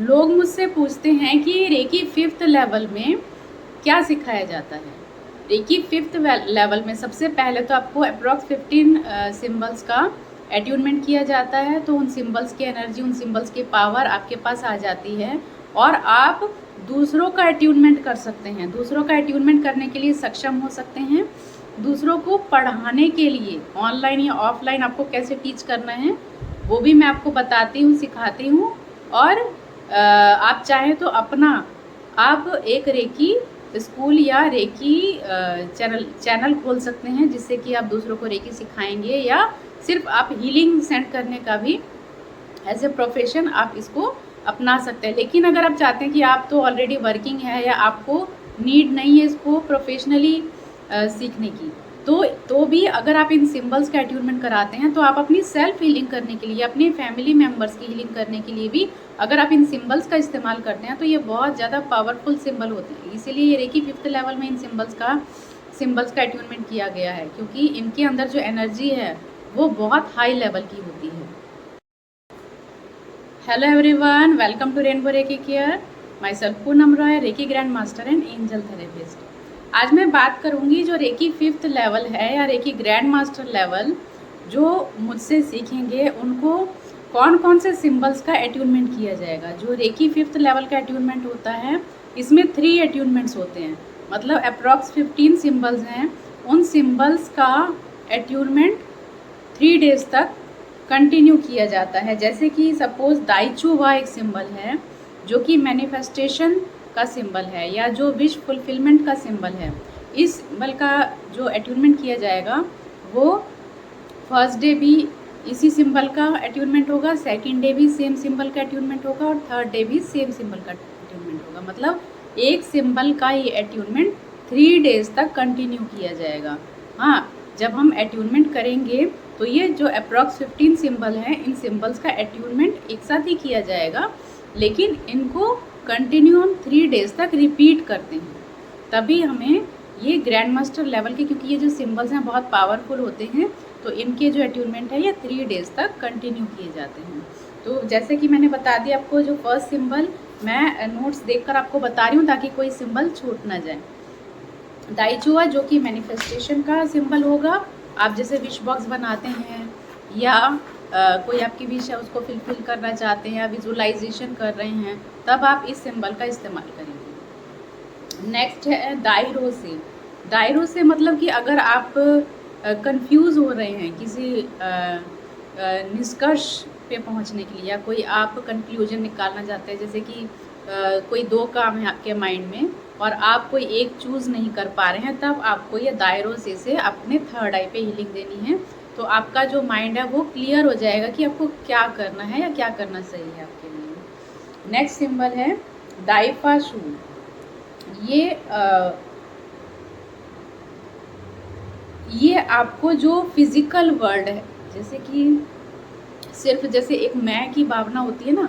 लोग मुझसे पूछते हैं कि रेकी 5th लेवल में क्या सिखाया जाता है। रेकी 5th लेवल में सबसे पहले तो आपको अप्रॉक्स 15 सिम्बल्स का एट्यूनमेंट किया जाता है। तो उन सिम्बल्स की एनर्जी, उन सिम्बल्स की पावर आपके पास आ जाती है और आप दूसरों का एट्यूनमेंट कर सकते हैं। दूसरों का एट्यूनमेंट करने के लिए सक्षम हो सकते हैं। दूसरों को पढ़ाने के लिए ऑनलाइन या ऑफलाइन आपको कैसे टीच करना है वो भी मैं आपको बताती हूँ, सिखाती हूँ। और आप चाहें तो अपना आप एक रेकी स्कूल या रेकी चैनल खोल सकते हैं, जिससे कि आप दूसरों को रेकी सिखाएंगे, या सिर्फ आप हीलिंग सेंड करने का भी एज ए प्रोफेशन आप इसको अपना सकते हैं। लेकिन अगर आप चाहते हैं कि आप तो ऑलरेडी वर्किंग है या आपको नीड नहीं है इसको प्रोफेशनली सीखने की, तो भी अगर आप इन सिंबल्स का एट्यूनमेंट कराते हैं तो आप अपनी सेल्फ हीलिंग करने के लिए, अपने फैमिली मेम्बर्स की हीलिंग करने के लिए भी अगर आप इन सिंबल्स का इस्तेमाल करते हैं तो ये बहुत ज़्यादा पावरफुल सिंबल होते हैं। इसीलिए ये रेकी 5th लेवल में इन सिंबल्स का एट्यूनमेंट किया गया है, क्योंकि इनके अंदर जो एनर्जी है वो बहुत हाई लेवल की होती है। Hello everyone, welcome to Rainbow Reiki Care. Myself Poonam Roy, Reiki grand master and angel therapist. आज मैं बात करूंगी जो रेकी 5th लेवल है या रेकी ग्रैंड मास्टर लेवल जो मुझसे सीखेंगे उनको कौन कौन से सिंबल्स का एट्यूनमेंट किया जाएगा। जो रेकी 5th लेवल का एट्यूनमेंट होता है इसमें 3 एट्यूनमेंट्स होते हैं, मतलब अप्रॉक्स 15 सिंबल्स हैं। उन सिंबल्स का एट्यूनमेंट 3 डेज तक कंटिन्यू किया जाता है। जैसे कि सपोज दाइचुवा एक सिंबल है जो कि मैनिफेस्टेशन का सिंबल है या जो विश फुलफिलमेंट का सिंबल है। इस सिंबल का जो एट्यूनमेंट किया जाएगा वो फर्स्ट डे भी इसी सिंबल का एट्यूनमेंट होगा, सेकंड डे भी सेम सिंबल का एट्यूनमेंट होगा और थर्ड डे भी सेम सिंबल का एट्यूनमेंट होगा। मतलब एक सिंबल का ये एट्यूनमेंट 3 डेज तक कंटिन्यू किया जाएगा। हाँ, जब हम एट्यूनमेंट करेंगे तो ये जो अप्रॉक्स 15 सिंबल हैं इन सिंबल्स का एट्यूनमेंट एक साथ ही किया जाएगा, लेकिन इनको कंटिन्यू हम 3 डेज तक रिपीट करते हैं। तभी हमें ये ग्रैंड मास्टर लेवल के, क्योंकि ये जो सिंबल्स हैं बहुत पावरफुल होते हैं, तो इनके जो एट्यूनमेंट है ये 3 डेज तक कंटिन्यू किए जाते हैं। तो जैसे कि मैंने बता दिया आपको, जो फर्स्ट सिंबल मैं नोट्स देखकर आपको बता रही हूँ ताकि कोई सिंबल छूट ना जाए। दाइचुआ जो कि मैनिफेस्टेशन का सिंबल होगा। आप जैसे विश बॉक्स बनाते हैं या कोई आपकी विश है उसको फुलफिल करना चाहते हैं या विजुअलाइजेशन कर रहे हैं, तब आप इस सिंबल का इस्तेमाल करेंगे। नेक्स्ट है दायरो से। दायरो से मतलब कि अगर आप कंफ्यूज हो रहे हैं किसी निष्कर्ष पे पहुंचने के लिए, या कोई आप कंक्लूजन निकालना चाहते हैं, जैसे कि कोई 2 काम है आपके माइंड में और आप कोई एक चूज़ नहीं कर पा रहे हैं, तब आपको ये दायरों से अपने थर्ड आई पे हीलिंग देनी है। तो आपका जो माइंड है वो क्लियर हो जाएगा कि आपको क्या करना है या क्या करना सही है आपके लिए। नेक्स्ट सिंबल है दाइफा शू। ये आपको जो फिजिकल वर्ल्ड है, जैसे कि सिर्फ जैसे एक मैं की भावना होती है ना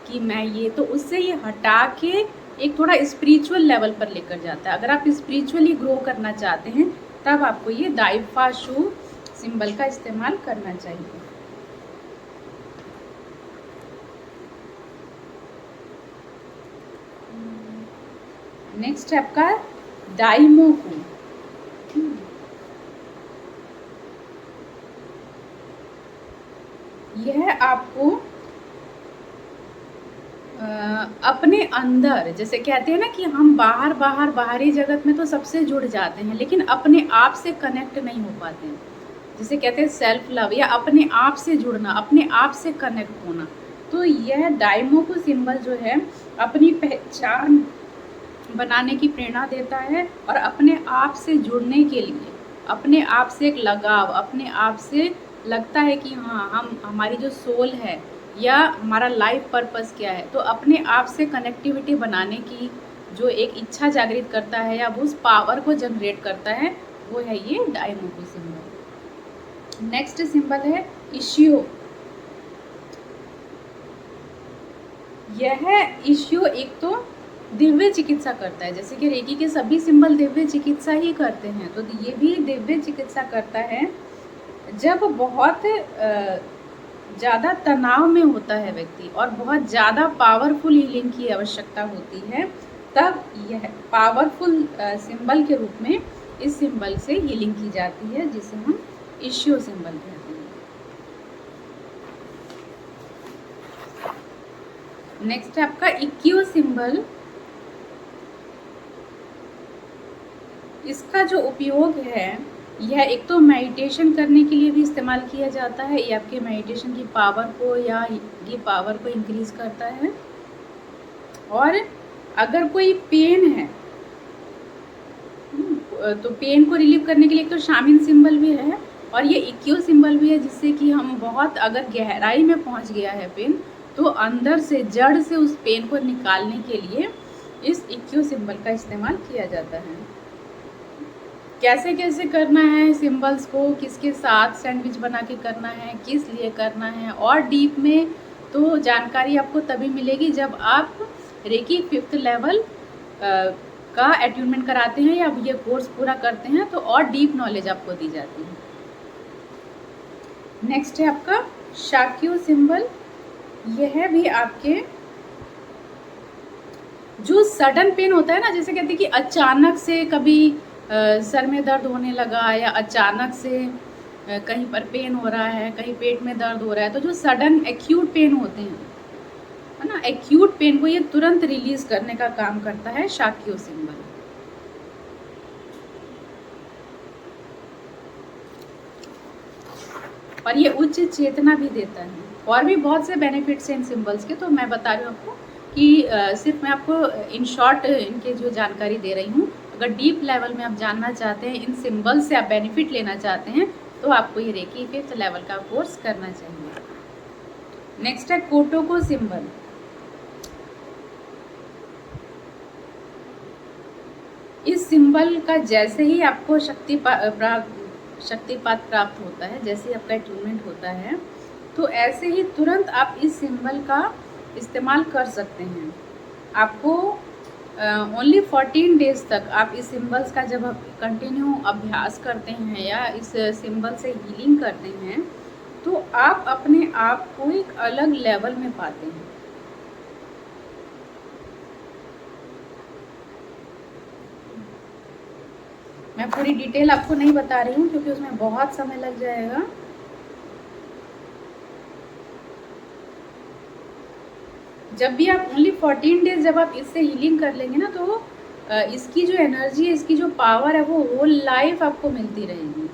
कि मैं ये, तो उससे ये हटा के एक थोड़ा स्पिरिचुअल लेवल पर लेकर जाता है। अगर आप स्पिरिचुअली ग्रो करना चाहते हैं तब आपको ये दाइफा शू सिंबल का इस्तेमाल करना चाहिए। नेक्स्ट है आपका दाइमोकू। यह आपको अपने अंदर, जैसे कहते हैं ना कि हम बाहरी जगत में तो सबसे जुड़ जाते हैं लेकिन अपने आप से कनेक्ट नहीं हो पाते हैं, जिसे कहते हैं सेल्फ लव या अपने आप से जुड़ना, अपने आप से कनेक्ट होना। तो यह दाइमोकू सिंबल जो है अपनी पहचान बनाने की प्रेरणा देता है और अपने आप से जुड़ने के लिए, अपने आप से एक लगाव, अपने आप से लगता है कि हाँ हमारी जो सोल है या हमारा लाइफ पर्पस क्या है, तो अपने आप से कनेक्टिविटी बनाने की जो एक इच्छा जागृत करता है या उस पावर को जनरेट करता है, वो है ये दाइमोकू सिंबल। नेक्स्ट सिंबल है इशियो। यह इशियो एक तो दिव्य चिकित्सा करता है, जैसे कि रेकी के सभी सिंबल दिव्य चिकित्सा ही करते हैं, तो ये भी दिव्य चिकित्सा करता है। जब बहुत ज़्यादा तनाव में होता है व्यक्ति और बहुत ज़्यादा पावरफुल हीलिंग की आवश्यकता होती है, तब यह पावरफुल सिंबल के रूप में इस सिंबल से हीलिंग की जाती है, जिसे हम इश्यो सिंबल कहते हैं। नेक्स्ट है आपका इक्यो सिंबल। इसका जो उपयोग है यह एक तो मेडिटेशन करने के लिए भी इस्तेमाल किया जाता है, ये आपके मेडिटेशन की पावर को या ये पावर को इंक्रीज करता है। और अगर कोई पेन है तो पेन को रिलीव करने के लिए एक तो शामिन सिंबल भी है और ये इक्यो सिंबल भी है, जिससे कि हम बहुत अगर गहराई में पहुंच गया है पेन तो अंदर से जड़ से उस पेन को निकालने के लिए इस इक्यो सिंबल का इस्तेमाल किया जाता है। कैसे कैसे करना है सिंबल्स को, किसके साथ सैंडविच बना के करना है, किस लिए करना है और डीप में तो जानकारी आपको तभी मिलेगी जब आप रेकी 5th लेवल का अट्यूनमेंट कराते हैं या ये कोर्स पूरा करते हैं, तो और डीप नॉलेज आपको दी जाती है। नेक्स्ट है आपका शाक्यू सिंबल। यह भी आपके जो सडन पेन होता है ना, जैसे कहते हैं कि अचानक से कभी सर में दर्द होने लगा या अचानक से कहीं पर पेन हो रहा है, कहीं पेट में दर्द हो रहा है, तो जो सडन एक्यूट पेन होते हैं है ना, एक्यूट पेन को ये तुरंत रिलीज करने का काम करता है शाक्यू सिंबल। और ये उच्च चेतना भी देता है और भी बहुत से बेनिफिट्स हैं इन सिंबल्स के, तो मैं बता रही हूँ आपको कि सिर्फ मैं आपको इन शॉर्ट इनके जो जानकारी दे रही हूँ। अगर डीप लेवल में आप जानना चाहते हैं, इन सिंबल्स से आप बेनिफिट लेना चाहते हैं, तो आपको ये रेकी 5th लेवल का कोर्स करना चाहिए। नेक्स्ट है कोटोको सिंबल। इस सिंबल का जैसे ही आपको शक्तिपात प्राप्त होता है, जैसे ही आपका अट्यूनमेंट होता है, तो ऐसे ही तुरंत आप इस सिंबल का इस्तेमाल कर सकते हैं। आपको ओनली 14 डेज तक आप इस सिंबल्स का जब आप कंटिन्यू अभ्यास करते हैं या इस सिंबल से हीलिंग करते हैं, तो आप अपने आप को एक अलग लेवल में पाते हैं। मैं पूरी डिटेल आपको नहीं बता रही हूँ क्योंकि उसमें बहुत समय लग जाएगा। जब भी आप ओनली 14 डेज जब आप इससे हीलिंग कर लेंगे ना, तो इसकी जो एनर्जी है, इसकी जो पावर है, वो होल लाइफ आपको मिलती रहेगी।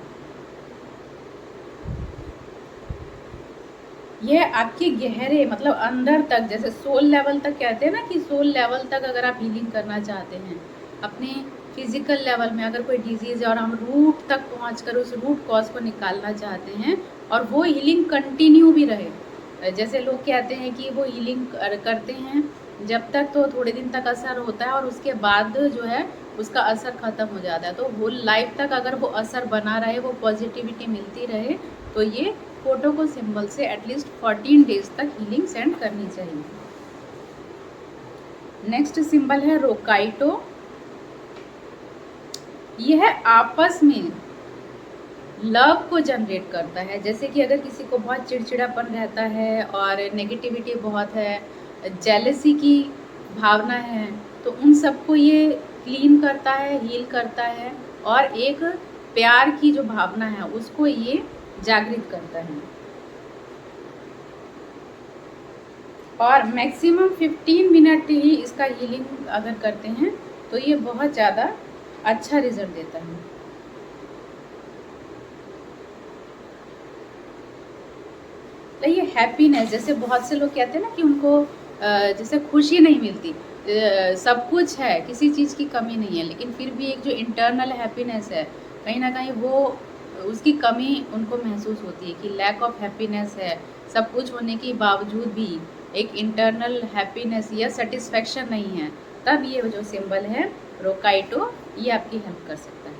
ये आपके गहरे मतलब अंदर तक, जैसे सोल लेवल तक कहते हैं ना कि सोल लेवल तक अगर आप हीलिंग करना चाहते हैं अपने फिजिकल लेवल में, अगर कोई डिजीज़ है और हम रूट तक पहुंचकर उस रूट कॉज को निकालना चाहते हैं और वो हीलिंग कंटिन्यू भी रहे। जैसे लोग कहते हैं कि वो हीलिंग करते हैं जब तक, तो थोड़े दिन तक असर होता है और उसके बाद जो है उसका असर ख़त्म हो जाता है। तो होल लाइफ तक अगर वो असर बना रहे, वो पॉजिटिविटी मिलती रहे, तो ये कोटोको सिंबल से एटलीस्ट 14 डेज तक हीलिंग सेंड करनी चाहिए। नेक्स्ट सिंबल है रोकाइटो। यह आपस में लव को जनरेट करता है। जैसे कि अगर किसी को बहुत चिड़चिड़ापन रहता है और नेगेटिविटी बहुत है, जेलसी की भावना है, तो उन सबको ये क्लीन करता है, हील करता है और एक प्यार की जो भावना है उसको ये जागृत करता है। और मैक्सिमम 15 मिनट ही इसका हीलिंग अगर करते हैं तो ये बहुत ज़्यादा अच्छा रिजल्ट देता है। तो ये हैप्पीनेस, जैसे बहुत से लोग कहते हैं ना कि उनको जैसे खुशी नहीं मिलती, सब कुछ है, किसी चीज़ की कमी नहीं है, लेकिन फिर भी एक जो इंटरनल हैप्पीनेस है, कहीं ना कहीं वो उसकी कमी उनको महसूस होती है कि लैक ऑफ हैप्पीनेस है। सब कुछ होने के बावजूद भी एक इंटरनल हैप्पीनेस या सेटिस्फैक्शन नहीं है, तब ये जो सिंबल है रोकाइटो ये आपकी हेल्प कर सकता है।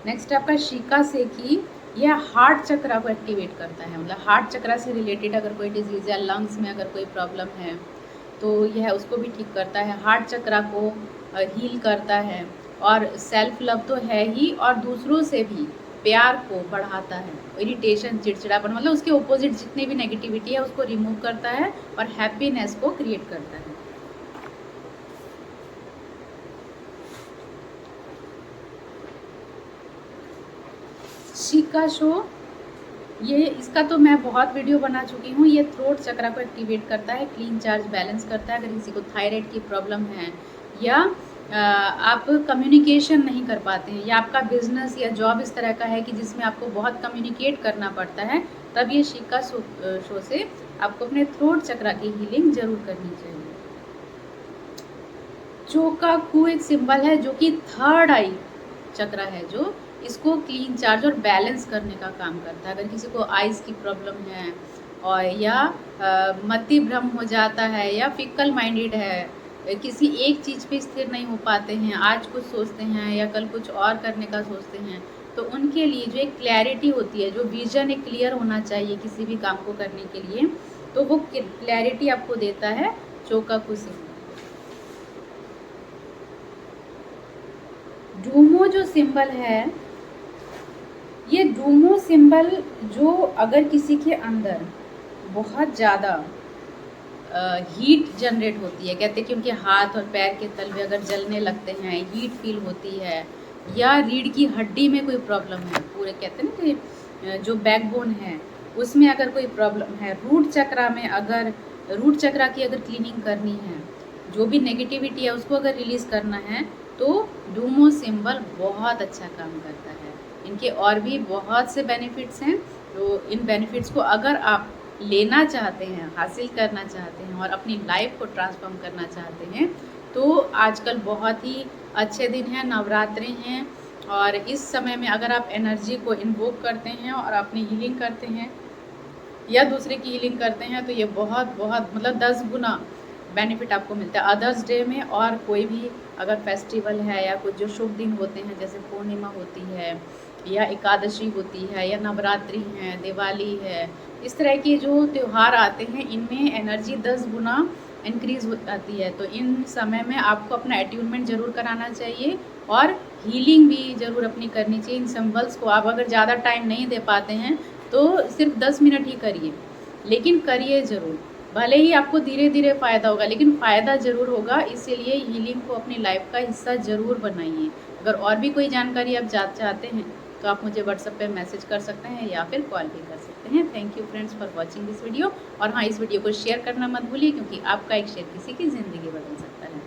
नेक्स्ट आपका शिका सेकी। यह हार्ट चक्रा को एक्टिवेट करता है, मतलब हार्ट चक्रा से रिलेटेड अगर कोई डिजीज़ या लंग्स में अगर कोई प्रॉब्लम है तो यह उसको भी ठीक करता है, हार्ट चक्रा को हील करता है और सेल्फ लव तो है ही और दूसरों से भी प्यार को बढ़ाता है, इरिटेशन, चिड़चिड़ापन, मतलब उसके ऑपोजिट जितनी भी नेगेटिविटी है उसको रिमूव करता है और हैप्पीनेस को क्रिएट करता है। शिकाशो, ये इसका तो मैं बहुत वीडियो बना चुकी हूँ। ये थ्रोट चक्रा को एक्टिवेट करता है, क्लीन चार्ज बैलेंस करता है। अगर किसी को थायराइड की प्रॉब्लम है या आप कम्युनिकेशन नहीं कर पाते हैं या आपका बिजनेस या जॉब इस तरह का है कि जिसमें आपको बहुत कम्युनिकेट करना पड़ता है, तब ये शिकाशो से आपको अपने थ्रोट चक्रा की हीलिंग जरूर करनी चाहिए। चोकाकू एक सिंबल है जो कि थर्ड आई चक्रा है, जो इसको क्लीन चार्ज और बैलेंस करने का काम करता है। अगर किसी को आइज़ की प्रॉब्लम है और या मति भ्रम हो जाता है या फिकल माइंडेड है, किसी एक चीज़ पे स्थिर नहीं हो पाते हैं, आज कुछ सोचते हैं या कल कुछ और करने का सोचते हैं, तो उनके लिए जो एक क्लैरिटी होती है, जो विजन एक क्लियर होना चाहिए किसी भी काम को करने के लिए, तो वो क्लैरिटी आपको देता है चोकाकू सिंबल। डूमो जो सिंबल है, ये डूमो सिंबल जो अगर किसी के अंदर बहुत ज़्यादा हीट जनरेट होती है, कहते हैं कि उनके हाथ और पैर के तलवे अगर जलने लगते हैं, हीट फील होती है, या रीढ़ की हड्डी में कोई प्रॉब्लम है, पूरे कहते हैं ना कि जो बैकबोन है उसमें अगर कोई प्रॉब्लम है, रूट चक्रा में अगर रूट चक्रा की अगर क्लीनिंग करनी है, जो भी नेगेटिविटी है उसको अगर रिलीज़ करना है, तो डूमो सिंबल बहुत अच्छा काम करता है। इनके और भी बहुत से बेनिफिट्स हैं, तो इन बेनिफिट्स को अगर आप लेना चाहते हैं, हासिल करना चाहते हैं और अपनी लाइफ को ट्रांसफॉर्म करना चाहते हैं, तो आजकल बहुत ही अच्छे दिन हैं, नवरात्रि हैं, और इस समय में अगर आप एनर्जी को इन्वोक करते हैं और अपनी हीलिंग करते हैं या दूसरे की हीलिंग करते हैं, तो ये बहुत बहुत मतलब 10 गुना बेनिफिट आपको मिलता है। अदर्स डे में और कोई भी अगर फेस्टिवल है या कुछ जो शुभ दिन होते हैं, जैसे पूर्णिमा होती है या एकादशी होती है या नवरात्रि है, दिवाली है, इस तरह के जो त्यौहार आते हैं, इनमें एनर्जी 10 गुना इंक्रीज़ हो जाती है। तो इन समय में आपको अपना अट्यूनमेंट ज़रूर कराना चाहिए और हीलिंग भी ज़रूर अपनी करनी चाहिए। इन सिंबल्स को आप अगर ज़्यादा टाइम नहीं दे पाते हैं तो सिर्फ 10 मिनट ही करिए, लेकिन करिए ज़रूर। भले ही आपको धीरे धीरे फ़ायदा होगा, लेकिन फ़ायदा ज़रूर होगा। इसीलिए हीलिंग को अपनी लाइफ का हिस्सा ज़रूर बनाइए। अगर और भी कोई जानकारी आप चाहते हैं तो आप मुझे व्हाट्सएप पे मैसेज कर सकते हैं या फिर कॉल भी कर सकते हैं। Thank you friends for watching this video. और हाँ, इस वीडियो को शेयर करना मत भूलिए, क्योंकि आपका एक शेयर किसी की ज़िंदगी बदल सकता है।